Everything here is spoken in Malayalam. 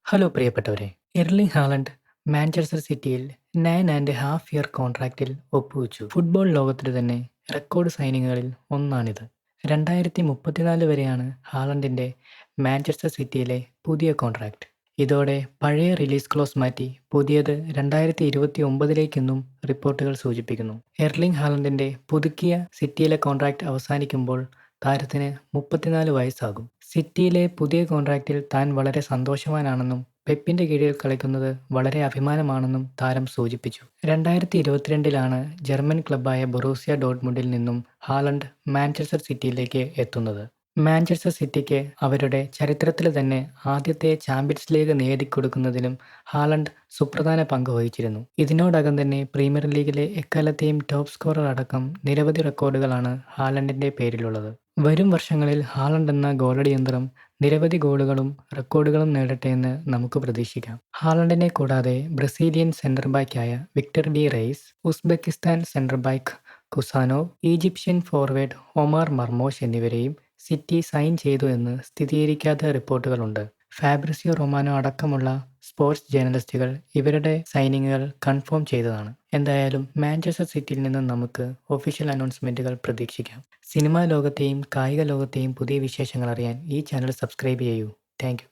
ഹലോ പ്രിയപ്പെട്ടവരെ, എർലിംഗ് ഹാലണ്ട് മാഞ്ചസ്റ്റർ സിറ്റിയിൽ 9.5 ഇയർ കോൺട്രാക്റ്റിൽ ഒപ്പുവെച്ചു. ഫുട്ബോൾ ലോകത്തിലെ തന്നെ റെക്കോർഡ് സൈനിങ്ങുകളിൽ ഒന്നാണിത്. 2034 വരെയാണ് ഹാലണ്ടിന്റെ മാഞ്ചസ്റ്റർ സിറ്റിയിലെ പുതിയ കോൺട്രാക്റ്റ്. ഇതോടെ പഴയ റിലീസ് ക്ലോസ് മാറ്റി പുതിയത് 2029 റിപ്പോർട്ടുകൾ സൂചിപ്പിക്കുന്നു. എർലിംഗ് ഹാലണ്ടിന്റെ പുതുക്കിയ സിറ്റിയിലെ കോൺട്രാക്റ്റ് അവസാനിക്കുമ്പോൾ താരത്തിന് 34 വയസ്സാകും. സിറ്റിയിലെ പുതിയ കോൺട്രാക്റ്റിൽ താൻ വളരെ സന്തോഷവാനാണെന്നും പെപ്പിന്റെ കീഴിൽ കളിക്കുന്നത് വളരെ അഭിമാനമാണെന്നും താരം സൂചിപ്പിച്ചു. 2022 ജർമ്മൻ ക്ലബ്ബായ ബൊറൂസിയ ഡോർട്ട്മുണ്ടിൽ നിന്നും ഹാലണ്ട് മാഞ്ചസ്റ്റർ സിറ്റിയിലേക്ക് എത്തുന്നത്. മാഞ്ചസ്റ്റർ സിറ്റിക്ക് അവരുടെ ചരിത്രത്തിലെ തന്നെ ആദ്യത്തെ ചാമ്പ്യൻസ് ലീഗ് നേടിക്കൊടുക്കുന്നതിലും ഹാലണ്ട് സുപ്രധാന പങ്ക് വഹിച്ചിരുന്നു. ഇതിനോടകം തന്നെ പ്രീമിയർ ലീഗിലെ എക്കാലത്തെയും ടോപ്പ് സ്കോറർ അടക്കം നിരവധി റെക്കോർഡുകളാണ് ഹാലണ്ടിന്റെ പേരിലുള്ളത്. വരും വർഷങ്ങളിൽ ഹാലണ്ട് എന്ന ഗോളടിയന്ത്രം നിരവധി ഗോളുകളും റെക്കോർഡുകളും നേടട്ടെ എന്ന് നമുക്ക് പ്രതീക്ഷിക്കാം. ഹാലണ്ടിനെ കൂടാതെ ബ്രസീലിയൻ സെന്റർ ബാക്കായ Victor de Reis, Uzbekistan centre back Khusanov, Egyptian forward Omar Marmoush എന്നിവരെയും സിറ്റി സൈൻ ചെയ്തു എന്ന് സ്ഥിരീകരിക്കാത്ത റിപ്പോർട്ടുകളുണ്ട്. ഫാബ്രിസിയോ റൊമാനോ അടക്കമുള്ള സ്പോർട്സ് ജേർണലിസ്റ്റുകൾ ഇവരുടെ സൈനിങ്ങുകൾ കൺഫേം ചെയ്തതാണ്. എന്തായാലും മാഞ്ചസ്റ്റർ സിറ്റിയിൽ നിന്ന് നമുക്ക് ഒഫീഷ്യൽ അനൗൺസ്മെന്റുകൾ പ്രതീക്ഷിക്കാം. സിനിമാ ലോകത്തെയും കായിക ലോകത്തെയും പുതിയ വിശേഷങ്ങൾ അറിയാൻ ഈ ചാനൽ സബ്സ്ക്രൈബ് ചെയ്യൂ. Thank you.